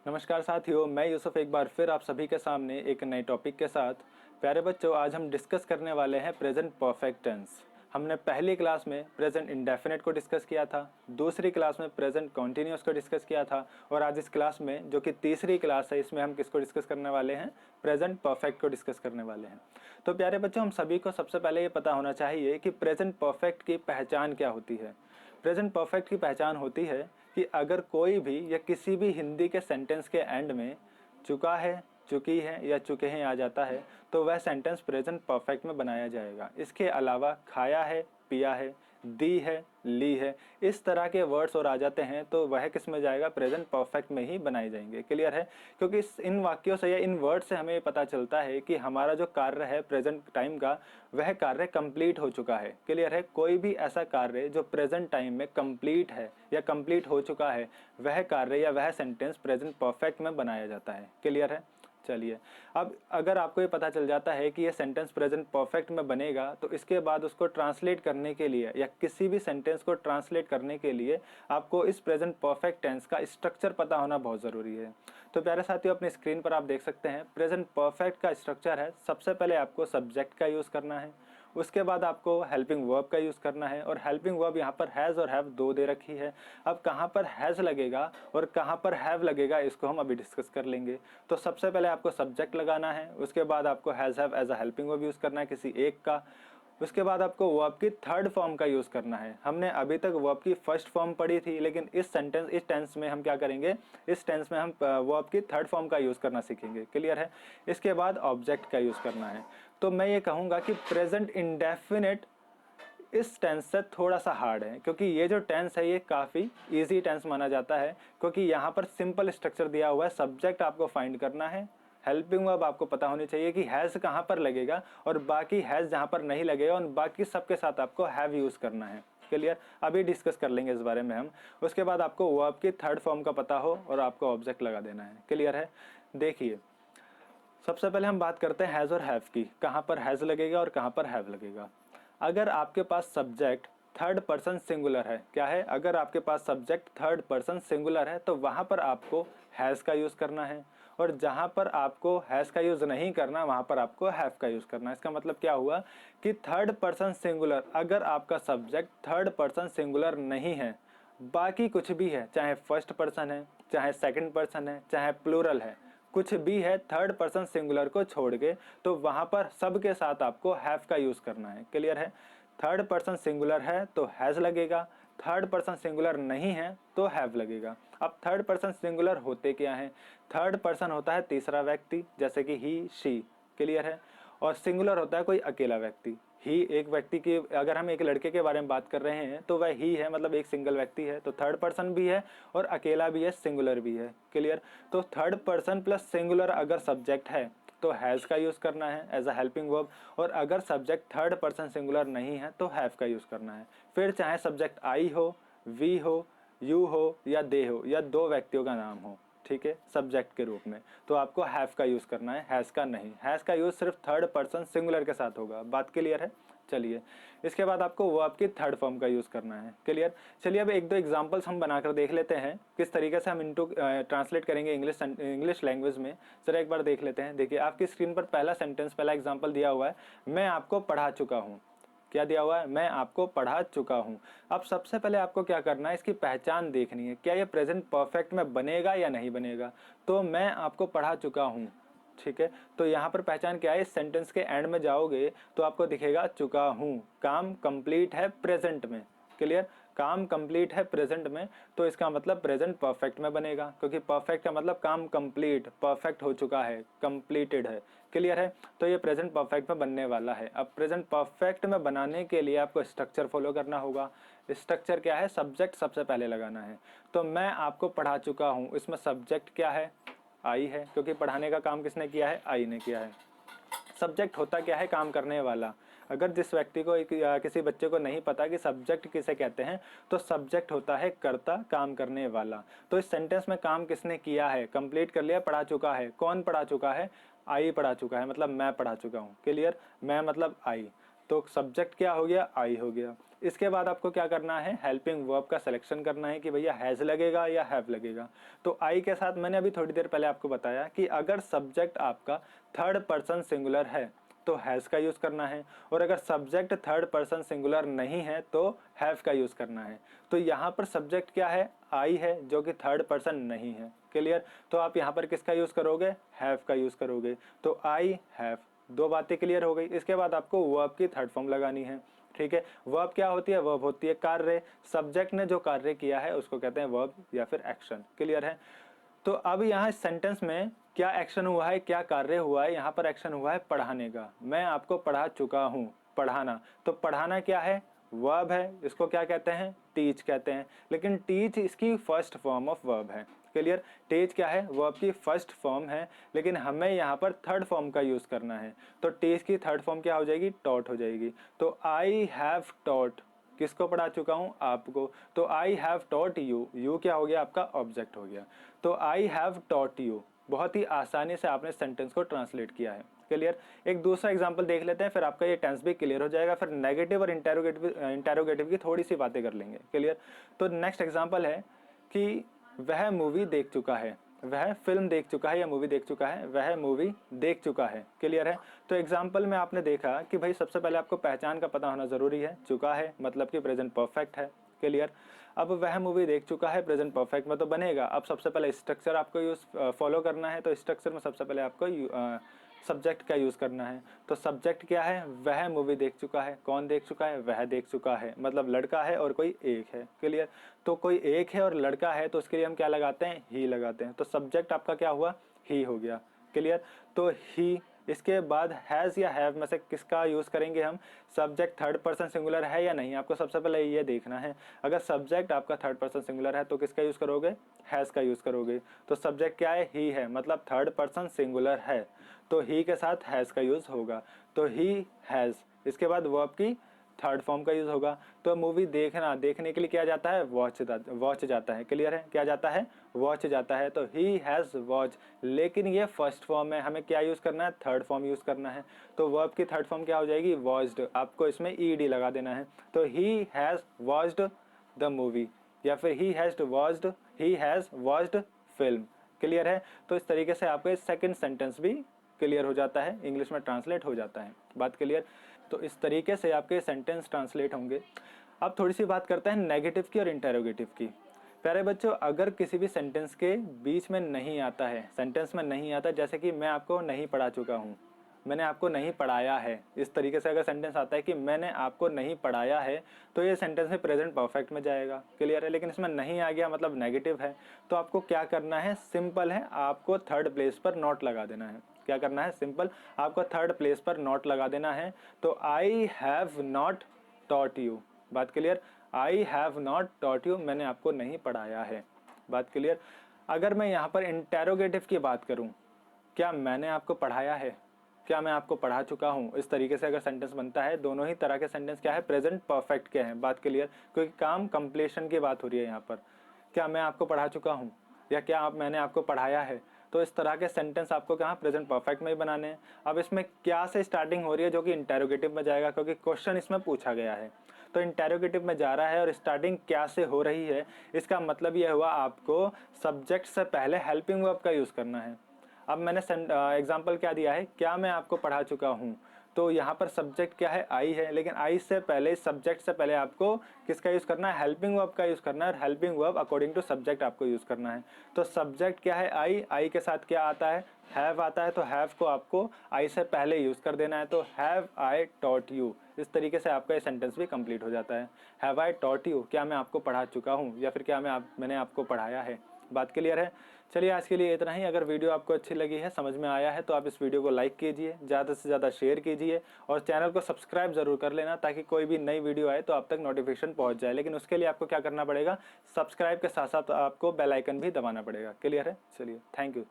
नमस्कार साथियों, मैं यूसुफ एक बार फिर आप सभी के सामने एक नए टॉपिक के साथ। प्यारे बच्चों, आज हम डिस्कस करने वाले हैं प्रेजेंट परफेक्ट टेंस। हमने पहली क्लास में प्रेजेंट इंडेफिनिट को डिस्कस किया था, दूसरी क्लास में प्रेजेंट कॉन्टिन्यूस को डिस्कस किया था और आज इस क्लास में, जो कि तीसरी क्लास है, इसमें हम किसको डिस्कस करने वाले हैं? प्रेजेंट परफेक्ट को डिस्कस करने वाले हैं। तो प्यारे बच्चों, हम सभी को सबसे पहले ये पता होना चाहिए कि प्रेजेंट परफेक्ट की पहचान क्या होती है। प्रेजेंट परफेक्ट की पहचान होती है कि अगर कोई भी या किसी भी हिंदी के सेंटेंस के एंड में चुका है, चुकी है या चुके हैं आ जाता है तो वह सेंटेंस प्रेजेंट परफेक्ट में बनाया जाएगा। इसके अलावा खाया है, पिया है, दी है, ली है, इस तरह के वर्ड्स और आ जाते हैं तो वह किस में जाएगा? प्रेजेंट परफेक्ट में ही बनाए जाएंगे। क्लियर है? क्योंकि इन वाक्यों से या इन वर्ड से हमें पता चलता है कि हमारा जो कार्य है प्रेजेंट टाइम का, वह कार्य कंप्लीट हो चुका है। क्लियर है? कोई भी ऐसा कार्य जो प्रेजेंट टाइम में कंप्लीट है या कंप्लीट हो चुका है, वह कार्य या वह सेंटेंस प्रेजेंट परफेक्ट में बनाया जाता है। क्लियर है? चलिए, अब अगर आपको ये पता चल जाता है कि ये सेंटेंस प्रेजेंट परफेक्ट में बनेगा तो इसके बाद उसको ट्रांसलेट करने के लिए या किसी भी सेंटेंस को ट्रांसलेट करने के लिए आपको इस प्रेजेंट परफेक्ट टेंस का स्ट्रक्चर पता होना बहुत ज़रूरी है। तो प्यारे साथियों, अपनी स्क्रीन पर आप देख सकते हैं प्रेजेंट परफेक्ट का स्ट्रक्चर है। सबसे पहले आपको सब्जेक्ट का यूज़ करना है, उसके बाद आपको हेल्पिंग वर्ब का यूज़ करना है और हेल्पिंग वर्ब यहाँ पर हैज़ और हैव दो दे रखी है। अब कहाँ पर हैज़ लगेगा और कहाँ पर हैव लगेगा इसको हम अभी डिस्कस कर लेंगे। तो सबसे पहले आपको सब्जेक्ट लगाना है, उसके बाद आपको has have as a helping verb use करना है किसी एक का। उसके बाद आपको वर्ब की थर्ड फॉर्म का यूज़ करना है। हमने अभी तक वर्ब की फर्स्ट फॉर्म पढ़ी थी, लेकिन इस टेंस में हम क्या करेंगे? इस टेंस में हम वर्ब की थर्ड फॉर्म का यूज़ करना सीखेंगे। क्लियर है? इसके बाद ऑब्जेक्ट का यूज़ करना है। तो मैं ये कहूँगा कि प्रेजेंट इंडेफिनिट इस टेंस से थोड़ा सा हार्ड है, क्योंकि ये जो टेंस है ये काफ़ी इजी टेंस माना जाता है, क्योंकि यहाँ पर सिंपल स्ट्रक्चर दिया हुआ है। सब्जेक्ट आपको फाइंड करना है, हेल्पिंग वर्ब आपको पता होनी चाहिए कि हैज़ कहाँ पर लगेगा और बाकी हैज़ जहाँ पर नहीं लगेगा और बाकी सबके साथ आपको हैव यूज़ करना है। क्लियर? अभी डिस्कस कर लेंगे इस बारे में हम। उसके बाद आपको वर्ब की थर्ड फॉर्म का पता हो और आपको ऑब्जेक्ट लगा देना है। क्लियर है? देखिए, सबसे पहले हम बात करते हैं हैज़ और हैव की। कहाँ पर हैज़ लगेगा और कहाँ पर हैव लगेगा? अगर आपके पास सब्जेक्ट थर्ड पर्सन सिंगुलर है, क्या है? अगर आपके पास सब्जेक्ट थर्ड पर्सन सिंगुलर है तो वहाँ पर आपको हैज़ का यूज़ करना है, और जहाँ पर आपको हैज़ का यूज़ नहीं करना वहाँ पर आपको हैव का यूज़ करना है। इसका मतलब क्या हुआ कि थर्ड पर्सन सिंगुलर, अगर आपका सब्जेक्ट थर्ड पर्सन सिंगुलर नहीं है, बाकी कुछ भी है, चाहे फर्स्ट पर्सन है, चाहे सेकंड पर्सन है, चाहे प्लूरल है, कुछ भी है थर्ड पर्सन सिंगुलर को छोड़ के, तो वहां पर सब के साथ आपको हैव का यूज करना है। क्लियर है? थर्ड पर्सन सिंगुलर है तो हैज लगेगा, थर्ड पर्सन सिंगुलर नहीं है तो हैव लगेगा। अब थर्ड पर्सन सिंगुलर होते क्या है? थर्ड पर्सन होता है तीसरा व्यक्ति, जैसे कि ही, शी। क्लियर है? और सिंगुलर होता है कोई अकेला व्यक्ति। ही एक व्यक्ति की, अगर हम एक लड़के के बारे में बात कर रहे हैं तो वह ही है, मतलब एक सिंगल व्यक्ति है, तो थर्ड पर्सन भी है और अकेला भी है, सिंगुलर भी है। क्लियर? तो थर्ड पर्सन प्लस सिंगुलर अगर सब्जेक्ट है तो हैज़ का यूज़ करना है एज अ हेल्पिंग वर्ब, और अगर सब्जेक्ट थर्ड पर्सन सिंगुलर नहीं है तो हैव का यूज़ करना है। फिर चाहे सब्जेक्ट आई हो, वी हो, यू हो या दे हो या दो व्यक्तियों का नाम हो, ठीक है, सब्जेक्ट के रूप में, तो आपको हैव का यूज़ करना है, हैज़ का नहीं। हैज़ का यूज़ सिर्फ थर्ड पर्सन सिंगुलर के साथ होगा। बात क्लियर है? चलिए, इसके बाद आपको वर्ब की थर्ड फॉर्म का यूज़ करना है। क्लियर? चलिए, अब एक दो एग्जांपल्स हम बनाकर देख लेते हैं किस तरीके से हम इनको ट्रांसलेट करेंगे इंग्लिश लैंग्वेज में। जरा एक बार देख लेते हैं। देखिए, आपकी स्क्रीन पर पहला सेंटेंस, पहला एग्जाम्पल दिया हुआ है, मैं आपको पढ़ा चुका हूँ। क्या दिया हुआ है? मैं आपको पढ़ा चुका हूँ। अब सबसे पहले आपको क्या करना है? इसकी पहचान देखनी है, क्या ये प्रेजेंट परफेक्ट में बनेगा या नहीं बनेगा। तो मैं आपको पढ़ा चुका हूँ, ठीक है, तो यहाँ पर पहचान क्या है? इस सेंटेंस के एंड में जाओगे तो आपको दिखेगा चुका हूँ, काम कंप्लीट है प्रेजेंट में। क्लियर? काम कंप्लीट है प्रेजेंट में, तो इसका मतलब प्रेजेंट परफेक्ट में बनेगा, क्योंकि परफेक्ट का मतलब काम कंप्लीट, परफेक्ट हो चुका है, कंप्लीटेड है। क्लियर है? तो ये प्रेजेंट परफेक्ट में बनने वाला है। अब प्रेजेंट परफेक्ट में बनाने के लिए आपको स्ट्रक्चर फॉलो करना होगा। स्ट्रक्चर क्या है? सब्जेक्ट सबसे पहले लगाना है। तो मैं आपको पढ़ा चुका हूँ, इसमें सब्जेक्ट क्या है? आई है, क्योंकि पढ़ाने का काम किसने किया है? आई ने किया है। सब्जेक्ट होता क्या है? काम करने वाला। अगर जिस व्यक्ति को या किसी बच्चे को नहीं पता कि सब्जेक्ट किसे कहते हैं, तो सब्जेक्ट होता है कर्ता, काम करने वाला। तो इस सेंटेंस में काम किसने किया है? कंप्लीट कर लिया, पढ़ा चुका है। कौन पढ़ा चुका है? आई पढ़ा चुका है, मतलब मैं पढ़ा चुका हूँ। क्लियर? मैं मतलब आई। तो सब्जेक्ट क्या हो गया, आई हो गया। इसके बाद आपको क्या करना है, हेल्पिंग वर्ब का सिलेक्शन करना है कि भैया हैज़ लगेगा या हैव लगेगा। तो आई के साथ मैंने अभी थोड़ी देर पहले आपको बताया कि अगर सब्जेक्ट आपका थर्ड पर्सन सिंगुलर है तो हैज़ का यूज़ करना है, और अगर सब्जेक्ट थर्ड पर्सन सिंगुलर नहीं है तो हैव का यूज़ करना है। तो यहाँ पर सब्जेक्ट क्या है, आई है, जो कि थर्ड पर्सन नहीं है। क्लियर। तो आप यहाँ पर किसका यूज़ करोगे, हैव का यूज़ करोगे। तो आई हैव, दो बातें क्लियर हो गई। इसके बाद आपको वर्ब की थर्ड फॉर्म लगानी है। ठीक है। वर्ब क्या होती है, वर्ब होती है कार्य। सब्जेक्ट ने जो कार्य किया है उसको कहते हैं वर्ब या फिर एक्शन। क्लियर है। तो अब यहाँ सेंटेंस में क्या एक्शन हुआ है, क्या कार्य हुआ है, यहाँ पर एक्शन हुआ है पढ़ाने का। मैं आपको पढ़ा चुका हूँ, पढ़ाना। तो पढ़ाना क्या है, वर्ब है। इसको क्या कहते हैं, टीच कहते हैं। लेकिन टीच इसकी फर्स्ट फॉर्म ऑफ वर्ब है। क्लियर। टीच क्या है, वर्ब की फर्स्ट फॉर्म है, लेकिन हमें यहाँ पर थर्ड फॉर्म का यूज करना है। तो टीच की थर्ड फॉर्म क्या हो जाएगी, टॉट हो जाएगी। तो आई हैव टॉट, किसको पढ़ा चुका हूं, आपको। तो I have taught you, you क्या हो गया, आपका ऑब्जेक्ट हो गया। तो आई हैव टॉट यू, बहुत ही आसानी से आपने सेंटेंस को ट्रांसलेट किया है। क्लियर। एक दूसरा एग्जांपल देख लेते हैं, फिर आपका ये टेंस भी क्लियर हो जाएगा। फिर नेगेटिव और इंटेरोगेटिव की थोड़ी सी बातें कर लेंगे। क्लियर। तो नेक्स्ट एग्जांपल है कि वह मूवी देख चुका है, वह फिल्म देख चुका है या मूवी देख चुका है, वह मूवी देख चुका है। क्लियर है। तो एग्जाम्पल में आपने देखा कि भाई सबसे पहले आपको पहचान का पता होना जरूरी है। चुका है मतलब कि प्रेजेंट परफेक्ट है। क्लियर। अब वह मूवी देख चुका है प्रेजेंट परफेक्ट में तो बनेगा। अब सबसे पहले स्ट्रक्चर आपको यूज फॉलो करना है। तो स्ट्रक्चर में सबसे पहले आपको सब्जेक्ट का यूज करना है। तो सब्जेक्ट क्या है, वह मूवी देख चुका है। कौन देख चुका है, वह देख चुका है, मतलब लड़का है और कोई एक है। क्लियर। तो कोई एक है और लड़का है तो उसके लिए हम क्या लगाते हैं, ही लगाते हैं। तो सब्जेक्ट आपका क्या हुआ, ही हो गया। क्लियर। तो ही। इसके बाद हैज़ या हैव में से किसका यूज करेंगे हम, सब्जेक्ट थर्ड पर्सन सिंगुलर है या नहीं, आपको सबसे पहले ये देखना है। अगर सब्जेक्ट आपका थर्ड पर्सन सिंगुलर है तो किसका यूज करोगे, हैज़ का यूज करोगे। तो सब्जेक्ट क्या है, ही है, मतलब थर्ड पर्सन सिंगुलर है, तो ही के साथ हैज़ का यूज होगा। तो ही हैज़। इसके बाद वर्ब की थर्ड फॉर्म का यूज होगा। तो मूवी देखना, देखने के लिए क्या जाता है, वॉच जाता है। क्लियर है, क्या जाता है, वॉच जाता है। तो ही हैज वॉच, लेकिन ये फर्स्ट फॉर्म है, हमें क्या यूज करना है, थर्ड फॉर्म यूज करना है। तो वर्ब की थर्ड फॉर्म क्या हो जाएगी, वॉच्ड। आपको इसमें ईडी लगा देना है। तो he has watched the movie, या फिर he has watched film. Clear है। तो इस तरीके से आपका सेकंड सेंटेंस भी क्लियर हो जाता है, इंग्लिश में ट्रांसलेट हो जाता है। बात क्लियर। तो इस तरीके से आपके सेंटेंस ट्रांसलेट होंगे। अब थोड़ी सी बात करते हैं नेगेटिव की और इंटेरोगेटिव की। प्यारे बच्चों, अगर किसी भी सेंटेंस के बीच में नहीं आता है, सेंटेंस में नहीं आता, जैसे कि मैं आपको नहीं पढ़ा चुका हूँ, मैंने आपको नहीं पढ़ाया है, इस तरीके से अगर सेंटेंस आता है कि मैंने आपको नहीं पढ़ाया है, तो ये सेंटेंस में प्रेजेंट परफेक्ट में जाएगा। क्लियर है। लेकिन इसमें नहीं आ गया मतलब नेगेटिव है, तो आपको क्या करना है, सिंपल है, आपको थर्ड प्लेस पर नॉट लगा देना है। क्या करना है, सिंपल, आपको थर्ड प्लेस पर नॉट लगा देना है। तो I have not taught you. बात clear. I have not taught you, मैंने आपको नहीं पढ़ाया है। बात क्लियर। अगर मैं यहाँ पर इंटेरोगेटिव की बात करूँ, क्या मैंने आपको पढ़ाया है, क्या मैं आपको पढ़ा चुका हूँ, इस तरीके से अगर सेंटेंस बनता है, दोनों ही तरह के सेंटेंस क्या है, प्रेजेंट परफेक्ट के हैं। बात क्लियर। क्योंकि काम कंप्लीशन की बात हो रही है यहाँ पर। क्या मैं आपको पढ़ा चुका हूँ या क्या मैंने आपको पढ़ाया है, तो इस तरह के सेंटेंस आपको कहाँ, प्रेजेंट परफेक्ट में ही बनाने हैं। अब इसमें क्या से स्टार्टिंग हो रही है, जो कि इंटेरोगेटिव में जाएगा, क्योंकि क्वेश्चन इसमें पूछा गया है। तो इंटेरोगेटिव में जा रहा है और स्टार्टिंग क्या से हो रही है, इसका मतलब यह हुआ आपको सब्जेक्ट से पहले हेल्पिंग वर्ब का यूज करना है। अब मैंने एग्जाम्पल क्या दिया है, क्या मैं आपको पढ़ा चुका हूँ, तो यहाँ पर सब्जेक्ट क्या है, आई है, लेकिन आई से पहले, सब्जेक्ट से पहले आपको किसका यूज करना है, हेल्पिंग वर्ब का यूज करना है। और helping verb according to subject आपको यूज करना है। तो सब्जेक्ट क्या है, आई के साथ क्या आता है, हैव आता है। तो हैव को आपको आई से पहले यूज कर देना है। तो हैव आई टॉट यू, इस तरीके से आपका ये सेंटेंस भी कंप्लीट हो जाता है। हैव आई टॉट यू, क्या मैं आपको पढ़ा चुका हूँ, या फिर क्या मैंने आपको पढ़ाया है। बात क्लियर है। चलिए आज के लिए इतना ही। अगर वीडियो आपको अच्छी लगी है, समझ में आया है, तो आप इस वीडियो को लाइक कीजिए, ज़्यादा से ज़्यादा शेयर कीजिए और चैनल को सब्सक्राइब जरूर कर लेना, ताकि कोई भी नई वीडियो आए तो आप तक नोटिफिकेशन पहुंच जाए। लेकिन उसके लिए आपको क्या करना पड़ेगा, सब्सक्राइब के साथ साथ आपको बेल आइकन भी दबाना पड़ेगा। क्लियर है। चलिए, थैंक यू।